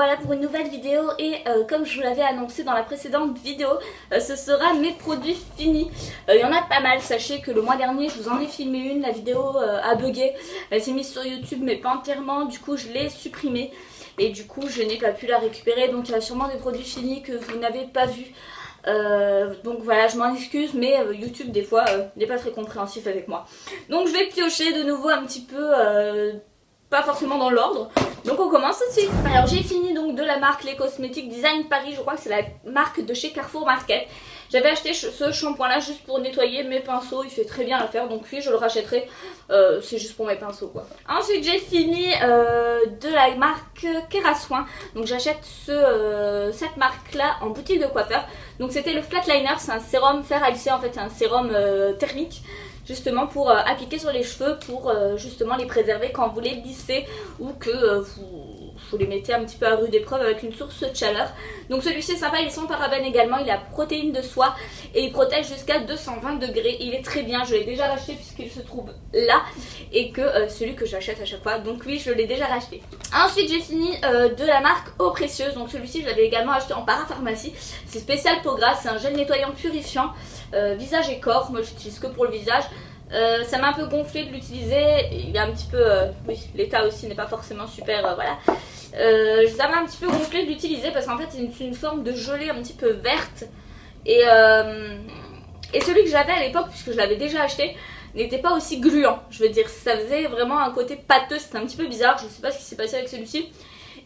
revoilà pour une nouvelle vidéo et comme je vous l'avais annoncé dans la précédente vidéo, ce sera mes produits finis. Il y en a pas mal, sachez que le mois dernier je vous en ai filmé une, la vidéo a bugué, elle s'est mise sur YouTube mais pas entièrement, du coup je l'ai supprimée et du coup je n'ai pas pu la récupérer, donc il y a sûrement des produits finis que vous n'avez pas vus. Donc voilà, je m'en excuse, mais YouTube des fois n'est pas très compréhensif avec moi. Donc je vais piocher de nouveau un petit peu, pas forcément dans l'ordre. Donc on commence aussi. Alors j'ai fini donc de la marque Les Cosmétiques Design Paris, je crois que c'est la marque de chez Carrefour Market. J'avais acheté ce shampoing là juste pour nettoyer mes pinceaux, il fait très bien l'affaire, donc oui je le rachèterai, c'est juste pour mes pinceaux quoi. Ensuite j'ai fini de la marque Kerasoin, donc j'achète cette marque là en boutique de coiffeur. Donc c'était le Flatliner, c'est un sérum fer à lisser, en fait c'est un sérum thermique justement pour appliquer sur les cheveux pour justement les préserver quand vous les lissez ou que vous les mettez un petit peu à rude épreuve avec une source de chaleur. Donc celui-ci est sympa, il est sans parabènes également, il a protéines de soie et il protège jusqu'à 220 degrés. Il est très bien, je l'ai déjà racheté puisqu'il se trouve là et que celui que j'achète à chaque fois, donc oui je l'ai déjà racheté. Ensuite j'ai fini de la marque Eau Précieuse, donc celui-ci je l'avais également acheté en parapharmacie. C'est spécial peau grasse, c'est un gel nettoyant purifiant visage et corps, moi j'utilise que pour le visage. Ça m'a un peu gonflé de l'utiliser, il est un petit peu, oui l'état aussi n'est pas forcément super, voilà. Ça m'a un petit peu gonflé de l'utiliser parce qu'en fait c'est une forme de gelée un petit peu verte et celui que j'avais à l'époque, puisque je l'avais déjà acheté, n'était pas aussi gluant, je veux dire, ça faisait vraiment un côté pâteux, c'était un petit peu bizarre, je sais pas ce qui s'est passé avec celui-ci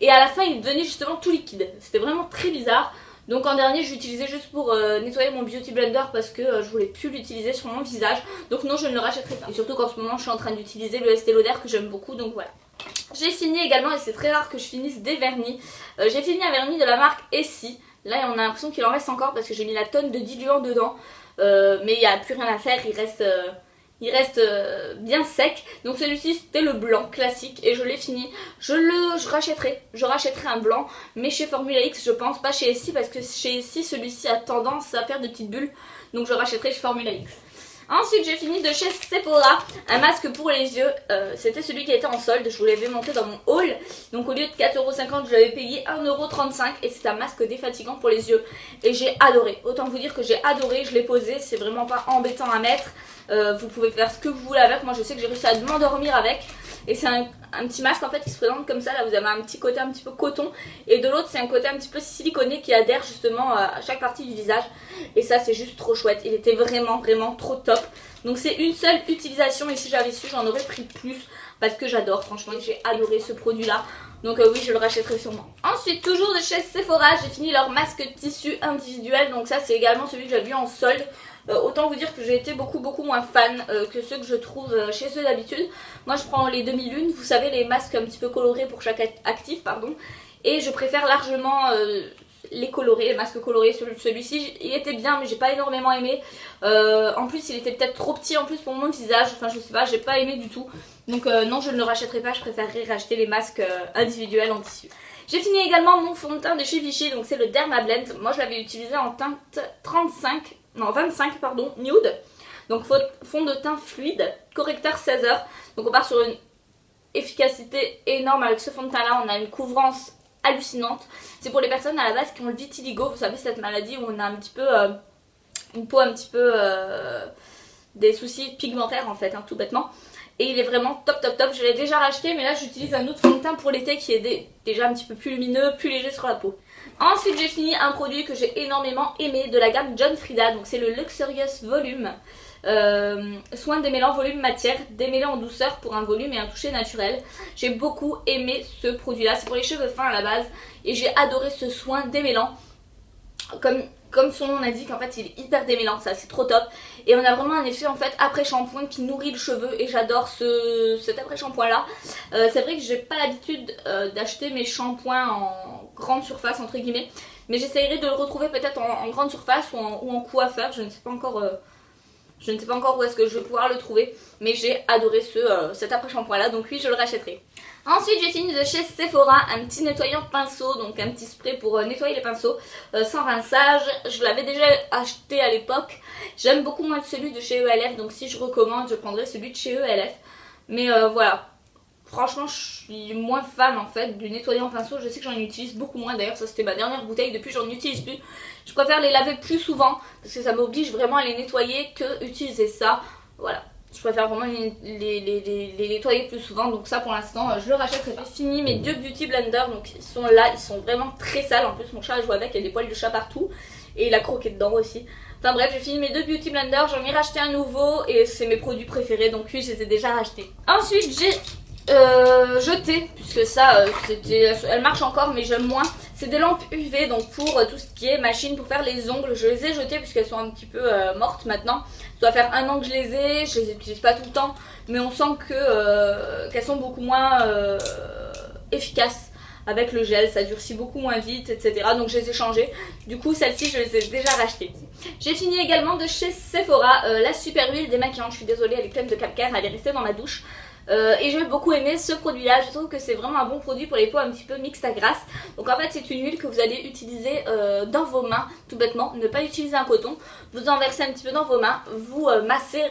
et à la fin il devenait justement tout liquide, c'était vraiment très bizarre. Donc en dernier je l'utilisais juste pour nettoyer mon beauty blender parce que je voulais plus l'utiliser sur mon visage. Donc non, je ne le rachèterai pas. Et surtout qu'en ce moment je suis en train d'utiliser le Estée Lauder que j'aime beaucoup, donc voilà. J'ai fini également, et c'est très rare que je finisse des vernis. J'ai fini un vernis de la marque Essie. Là on a l'impression qu'il en reste encore parce que j'ai mis la tonne de diluant dedans. Mais il n'y a plus rien à faire, il reste bien sec. Donc celui-ci c'était le blanc classique et je l'ai fini. Je rachèterai un blanc, mais chez Formula X je pense, pas chez Essie, parce que chez Essie celui-ci a tendance à faire des petites bulles. Donc je rachèterai chez Formula X. Ensuite j'ai fini de chez Sephora un masque pour les yeux, c'était celui qui était en solde, je vous l'avais monté dans mon haul. Donc au lieu de 4,50 €, je l'avais payé 1,35 € et c'est un masque défatigant pour les yeux. Et j'ai adoré, autant vous dire que j'ai adoré, je l'ai posé, c'est vraiment pas embêtant à mettre. Vous pouvez faire ce que vous voulez avec, moi je sais que j'ai réussi à m'endormir avec. Et c'est un petit masque en fait qui se présente comme ça, là vous avez un petit côté un petit peu coton et de l'autre c'est un côté un petit peu siliconé qui adhère justement à chaque partie du visage. Et ça c'est juste trop chouette, il était vraiment trop top. Donc c'est une seule utilisation et si j'avais su j'en aurais pris plus parce que j'adore, franchement j'ai adoré ce produit là. Donc oui je le rachèterai sûrement. Ensuite toujours de chez Sephora j'ai fini leur masque tissu individuel, donc ça c'est également celui que j'avais vu en solde. Autant vous dire que j'ai été beaucoup moins fan que ceux que je trouve chez eux d'habitude. Moi je prends les demi-lunes, vous savez les masques un petit peu colorés pour chaque actif pardon. Et je préfère largement les colorés, les masques colorés. Celui-ci il était bien mais j'ai pas énormément aimé. En plus il était peut-être trop petit en plus pour mon visage, enfin je sais pas, j'ai pas aimé du tout. Donc non je ne le rachèterai pas, je préférerais racheter les masques individuels en tissu. J'ai fini également mon fond de teint de chez Vichy, donc c'est le Dermablend. Moi je l'avais utilisé en teinte 25 pardon, nude. Donc fond de teint fluide, correcteur 16 heures. Donc on part sur une efficacité énorme avec ce fond de teint là, on a une couvrance hallucinante. C'est pour les personnes à la base qui ont le vitiligo, vous savez cette maladie où on a un petit peu une peau un petit peu des soucis pigmentaires en fait, hein, tout bêtement. Et il est vraiment top. Je l'ai déjà racheté mais là j'utilise un autre fond de teint pour l'été qui est déjà un petit peu plus lumineux, plus léger sur la peau. Ensuite j'ai fini un produit que j'ai énormément aimé de la gamme John Frieda, donc c'est le Luxurious Volume. Soin démêlant volume matière, démêlant en douceur pour un volume et un toucher naturel. J'ai beaucoup aimé ce produit là, c'est pour les cheveux fins à la base et j'ai adoré ce soin démêlant. Comme son nom l'indique, en fait il est hyper démêlant, ça c'est trop top. Et on a vraiment un effet en fait après shampoing qui nourrit le cheveu et j'adore cet après shampoing là. C'est vrai que j'ai pas l'habitude d'acheter mes shampoings en grande surface entre guillemets, mais j'essayerai de le retrouver peut-être en grande surface ou en coiffeur, je ne sais pas encore où est-ce que je vais pouvoir le trouver, mais j'ai adoré cet après shampoing là, donc oui je le rachèterai. Ensuite j'ai fini de chez Sephora un petit nettoyant pinceau, donc un petit spray pour nettoyer les pinceaux sans rinçage. Je l'avais déjà acheté à l'époque, j'aime beaucoup moins celui de chez ELF, donc si je recommande je prendrai celui de chez ELF. Mais voilà, franchement je suis moins fan en fait du nettoyant pinceau. Je sais que j'en utilise beaucoup moins, d'ailleurs ça c'était ma dernière bouteille, depuis j'en utilise plus. Je préfère les laver plus souvent parce que ça m'oblige vraiment à les nettoyer que utiliser ça. Voilà, je préfère vraiment les nettoyer plus souvent. Donc ça pour l'instant je le rachète. J'ai fini mes 2 beauty blenders, donc ils sont là, ils sont vraiment très sales. En plus mon chat a joué avec, il y a des poils de chat partout et il a croqué dedans aussi. Enfin bref, j'ai fini mes 2 beauty blenders, j'en ai racheté un nouveau et c'est mes produits préférés, donc oui je les ai déjà rachetés. Ensuite j'ai jeté, puisque ça elle marche encore mais j'aime moins. C'est des lampes UV, donc pour tout ce qui est machine pour faire les ongles. Je les ai jetées puisqu'elles sont un petit peu mortes maintenant. Ça doit faire 1 an que je les utilise pas tout le temps, mais on sent que qu'elles sont beaucoup moins efficaces. Avec le gel, ça durcit beaucoup moins vite, etc. Donc je les ai changées. Du coup, celles-ci, je les ai déjà rachetées. J'ai fini également de chez Sephora la super huile démaquillante. Je suis désolée, elle est pleine de calcaire, elle est restée dans ma douche. Et j'ai beaucoup aimé ce produit là. Je trouve que c'est vraiment un bon produit pour les peaux un petit peu mixtes à grasse. Donc en fait c'est une huile que vous allez utiliser dans vos mains, tout bêtement. Ne pas utiliser un coton. Vous en versez un petit peu dans vos mains, vous massez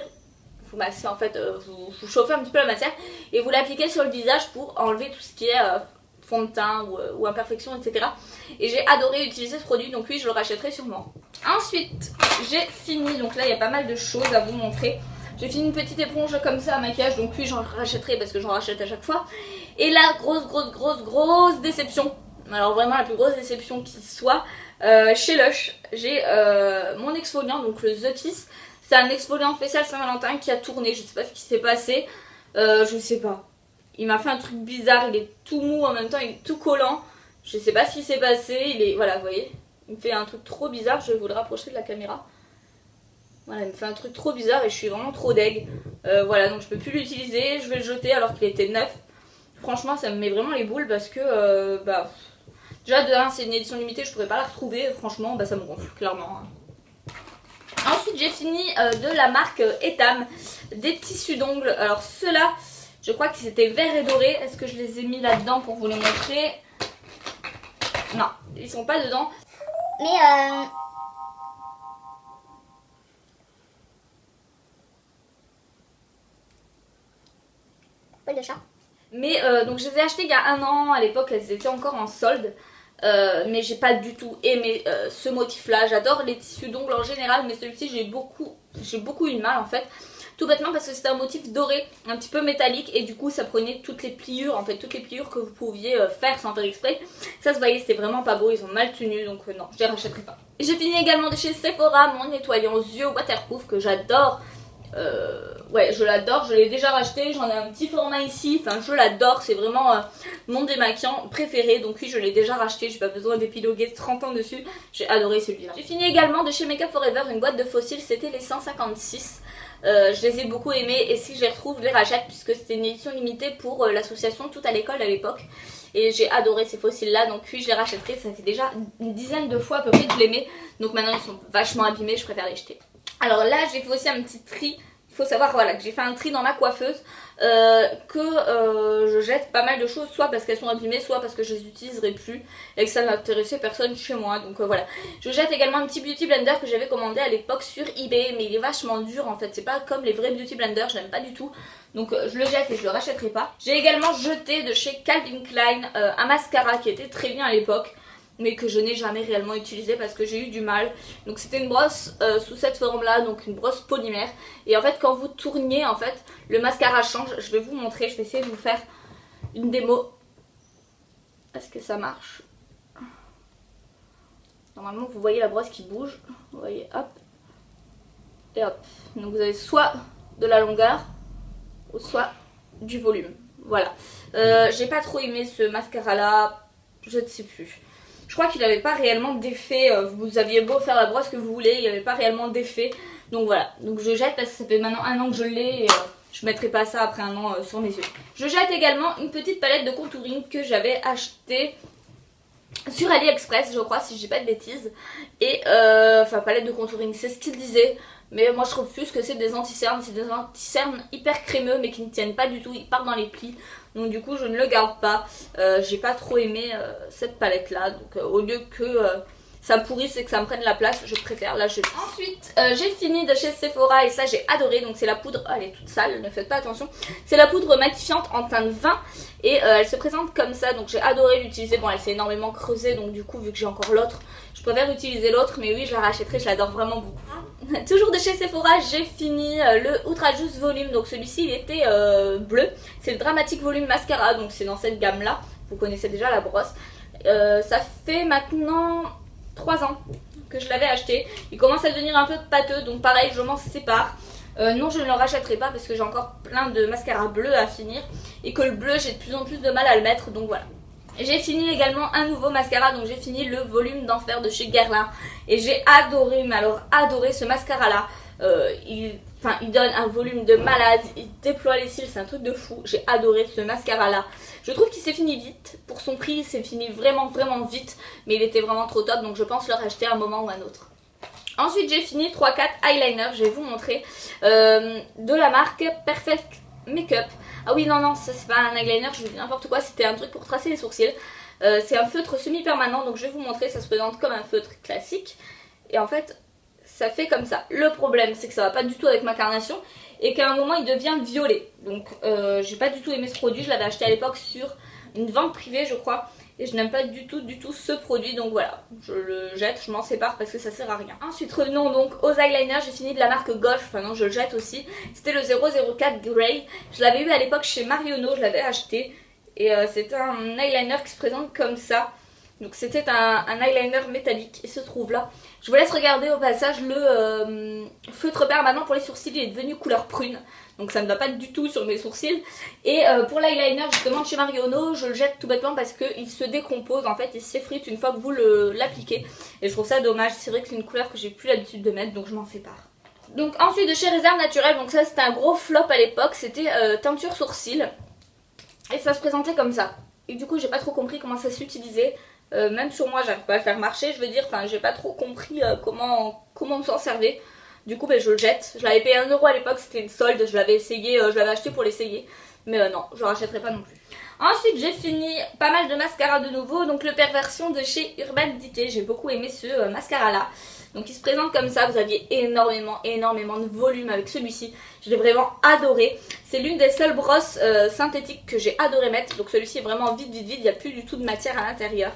en fait, vous chauffez un petit peu la matière et vous l'appliquez sur le visage pour enlever tout ce qui est fond de teint ou imperfections, etc. Et j'ai adoré utiliser ce produit, donc oui je le rachèterai sûrement. Ensuite j'ai fini, donc là il y a pas mal de choses à vous montrer. J'ai fini une petite éponge comme ça à maquillage, donc oui j'en rachèterai parce que j'en rachète à chaque fois. Et la grosse déception, alors vraiment la plus grosse déception qui soit, chez Lush, j'ai mon exfoliant, donc le The Kiss. C'est un exfoliant spécial Saint-Valentin qui a tourné, je sais pas ce qui s'est passé, je sais pas. Il m'a fait un truc bizarre, il est tout mou en même temps, il est tout collant. Je sais pas ce qui s'est passé, il est, voilà vous voyez, il me fait un truc trop bizarre, je vais vous le rapprocher de la caméra. Voilà, il me fait un truc trop bizarre et je suis vraiment trop deg. Voilà, donc je peux plus l'utiliser, je vais le jeter alors qu'il était neuf. Franchement ça me met vraiment les boules parce que déjà de 1 c'est une édition limitée, je pourrais pas la retrouver, franchement ça me gonfle clairement. Ensuite j'ai fini de la marque Etam, des tissus d'ongles. Alors ceux-là, je crois que c'était vert et doré. Est-ce que je les ai mis là-dedans pour vous les montrer? Non, ils sont pas dedans. Mais poil de chat. Mais donc je les ai achetés il y a 1 an, à l'époque elles étaient encore en solde. Mais j'ai pas du tout aimé ce motif là. J'adore les tissus d'ongles en général, mais celui-ci j'ai beaucoup eu de mal en fait. Tout bêtement parce que c'était un motif doré, un petit peu métallique, et du coup ça prenait toutes les pliures, en fait toutes les pliures que vous pouviez faire sans faire exprès. Ça se voyait, c'était vraiment pas beau, ils ont mal tenu, donc non, je les rachèterai pas. J'ai fini également de chez Sephora mon nettoyant aux yeux waterproof que j'adore. Ouais, je l'adore, je l'ai déjà racheté, j'en ai un petit format ici, enfin je l'adore, c'est vraiment mon démaquillant préféré, donc oui je l'ai déjà racheté, j'ai pas besoin d'épiloguer 30 ans dessus, j'ai adoré celui-là. J'ai fini également de chez Make Up For Ever une boîte de fossiles, c'était les 156, je les ai beaucoup aimés et si je les retrouve je les rachète puisque c'était une édition limitée pour l'association Tout à l'école à l'époque. Et j'ai adoré ces fossiles là, donc oui je les rachèterai, ça fait déjà une dizaine de fois à peu près que je les mets, donc maintenant ils sont vachement abîmés, je préfère les jeter. Alors là j'ai fait aussi un petit tri. Il faut savoir voilà, que j'ai fait un tri dans ma coiffeuse, je jette pas mal de choses, soit parce qu'elles sont abîmées, soit parce que je les utiliserai plus et que ça n'intéressait personne chez moi. Donc voilà. Je jette également un petit beauty blender que j'avais commandé à l'époque sur eBay, mais il est vachement dur en fait, c'est pas comme les vrais beauty blenders, je l'aime pas du tout. Donc je le jette et je le rachèterai pas. J'ai également jeté de chez Calvin Klein un mascara qui était très bien à l'époque, mais que je n'ai jamais réellement utilisé parce que j'ai eu du mal. Donc c'était une brosse sous cette forme là, donc une brosse polymère, et en fait quand vous tourniez en fait le mascara change. Je vais vous montrer, je vais essayer de vous faire une démo. Est-ce que ça marche? Normalement vous voyez la brosse qui bouge, vous voyez, hop et hop. Donc vous avez soit de la longueur ou soit du volume, voilà. J'ai pas trop aimé ce mascara là, je ne sais plus. Je crois qu'il n'avait pas réellement d'effet, vous aviez beau faire la brosse que vous voulez, il n'y avait pas réellement d'effet. Donc voilà, donc je jette parce que ça fait maintenant 1 an que je l'ai et je ne mettrai pas ça après 1 an sur mes yeux. Je jette également une petite palette de contouring que j'avais achetée sur AliExpress je crois, si je dis pas de bêtises. Et enfin palette de contouring, c'est ce qu'il disait. Mais moi je trouve plus que c'est des anti-cernes, c'est des anti-cernes hyper crémeux mais qui ne tiennent pas du tout, ils partent dans les plis. Donc du coup je ne le garde pas, j'ai pas trop aimé cette palette là. Donc au lieu que ça me pourrisse et que ça me prenne la place, je préfère la jeter. Ensuite j'ai fini de chez Sephora et ça j'ai adoré, donc c'est la poudre, elle est toute sale, ne faites pas attention, c'est la poudre matifiante en teinte vin et elle se présente comme ça, donc j'ai adoré l'utiliser. Bon, elle s'est énormément creusée, donc du coup vu que j'ai encore l'autre, je préfère utiliser l'autre, mais oui je la rachèterai, je l'adore vraiment beaucoup. Toujours de chez Sephora, j'ai fini le Ultra Juice Volume, donc celui-ci il était bleu, c'est le Dramatic Volume Mascara, donc c'est dans cette gamme là, vous connaissez déjà la brosse. Ça fait maintenant 3 ans que je l'avais acheté, il commence à devenir un peu pâteux, donc pareil je m'en sépare. Non, je ne le rachèterai pas parce que j'ai encore plein de mascaras bleus à finir et que le bleu j'ai de plus en plus de mal à le mettre, donc voilà. J'ai fini également un nouveau mascara, donc j'ai fini le Volume d'Enfer de chez Guerlain et j'ai adoré, mais alors adoré ce mascara là. Il donne un volume de malade, il déploie les cils, c'est un truc de fou. J'ai adoré ce mascara là. Je trouve qu'il s'est fini vite, pour son prix il s'est fini vraiment vite, mais il était vraiment trop top, donc je pense le racheter à un moment ou à un autre. Ensuite j'ai fini 3-4 eyeliners, je vais vous montrer, de la marque Perfect Makeup. Ah oui non ça c'est pas un eyeliner, je dis n'importe quoi, c'était un truc pour tracer les sourcils. C'est un feutre semi-permanent, donc je vais vous montrer, ça se présente comme un feutre classique. Et en fait ça fait comme ça. Le problème c'est que ça va pas du tout avec ma carnation et qu'à un moment il devient violet. Donc j'ai pas du tout aimé ce produit, je l'avais acheté à l'époque sur une vente privée je crois. Et je n'aime pas du tout ce produit, donc voilà, je le jette, je m'en sépare parce que ça sert à rien. Ensuite revenons donc aux eyeliners, j'ai fini de la marque Golf, enfin non je le jette aussi. C'était le 004 Grey, je l'avais eu à l'époque chez Marionneau, je l'avais acheté. Et c'était un eyeliner qui se présente comme ça. Donc c'était un eyeliner métallique, il se trouve là. Je vous laisse regarder au passage le feutre permanent pour les sourcils, il est devenu couleur prune. Donc ça ne va pas du tout sur mes sourcils. Et pour l'eyeliner justement de chez Marionneau, je le jette tout bêtement parce qu'il se décompose, en fait il s'effrite une fois que vous l'appliquez. Et je trouve ça dommage, c'est vrai que c'est une couleur que j'ai plus l'habitude de mettre, donc je m'en sépare. Donc ensuite de chez Réserve Naturelle, donc ça c'était un gros flop à l'époque, c'était teinture sourcils. Et ça se présentait comme ça. Et du coup j'ai pas trop compris comment ça s'utilisait. Même sur moi j'arrive pas à le faire marcher, je veux dire, enfin j'ai pas trop compris comment on s'en servait. Du coup je le jette, je l'avais payé 1 € à l'époque, c'était une solde, je l'avais essayé, je l'avais acheté pour l'essayer. Mais non, je rachèterai pas non plus. Ensuite j'ai fini pas mal de mascara de nouveau, donc le Perversion de chez Urban Decay, j'ai beaucoup aimé ce mascara là. Donc il se présente comme ça, vous aviez énormément de volume avec celui-ci, je l'ai vraiment adoré. C'est l'une des seules brosses synthétiques que j'ai adoré mettre, donc celui-ci est vraiment vide, il n'y a plus du tout de matière à l'intérieur.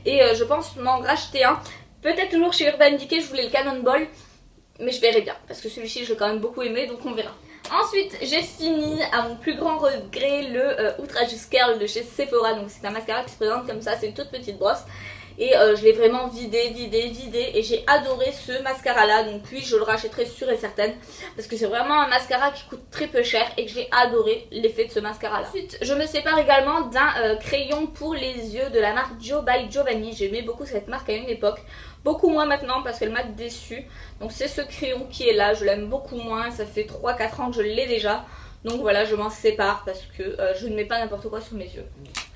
Et je pense m'en racheter un, peut-être toujours chez Urban Decay, je voulais le Cannonball, mais je verrai bien, parce que celui-ci je l'ai quand même beaucoup aimé, donc on verra. Ensuite j'ai fini à mon plus grand regret le Ultra Juice Curl de chez Sephora, donc c'est un mascara qui se présente comme ça, c'est une toute petite brosse. Et je l'ai vraiment vidé et j'ai adoré ce mascara là, donc oui je le rachèterai sûre et certaine parce que c'est vraiment un mascara qui coûte très peu cher et que j'ai adoré l'effet de ce mascara là. Ensuite je me sépare également d'un crayon pour les yeux de la marque Gio by Giovanni. J'aimais beaucoup cette marque à une époque, beaucoup moins maintenant parce qu'elle m'a déçue. Donc c'est ce crayon qui est là, je l'aime beaucoup moins, ça fait 3-4 ans que je l'ai déjà. Donc voilà, je m'en sépare parce que je ne mets pas n'importe quoi sur mes yeux.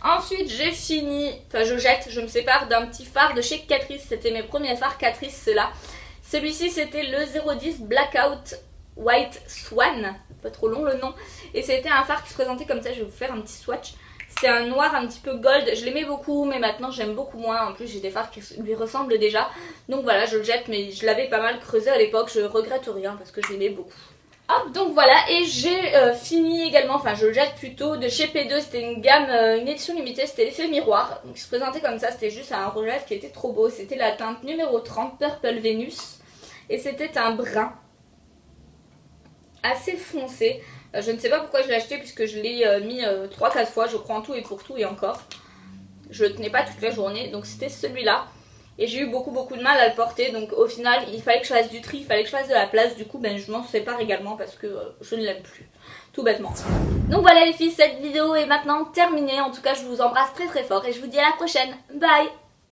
Ensuite j'ai fini, enfin je jette, je me sépare d'un petit fard de chez Catrice. C'était mes premiers fards Catrice, ceux-là. Celui-ci c'était le 010 Blackout White Swan, pas trop long le nom. Et c'était un fard qui se présentait comme ça, je vais vous faire un petit swatch. C'était un noir un petit peu gold, je l'aimais beaucoup mais maintenant j'aime beaucoup moins. En plus j'ai des fards qui lui ressemblent déjà. Donc voilà, je le jette, mais je l'avais pas mal creusé à l'époque, je regrette rien parce que je l'aimais beaucoup. Hop, donc voilà, et j'ai fini également, enfin je le jette plutôt, de chez P2, c'était une gamme, une édition limitée, c'était l'effet miroir. Donc il se présentait comme ça, c'était juste un rouge à lèvres qui était trop beau. C'était la teinte numéro 30, Purple Venus. Et c'était un brun assez foncé. Je ne sais pas pourquoi je l'ai acheté puisque je l'ai mis 3-4 fois, je crois en tout et pour tout et encore. Je le tenais pas toute la journée, donc c'était celui-là. Et j'ai eu beaucoup de mal à le porter, donc au final il fallait que je fasse du tri, il fallait que je fasse de la place. Du coup ben, je m'en sépare également parce que je ne l'aime plus, tout bêtement. Donc voilà les filles, cette vidéo est maintenant terminée. En tout cas je vous embrasse très fort et je vous dis à la prochaine, bye.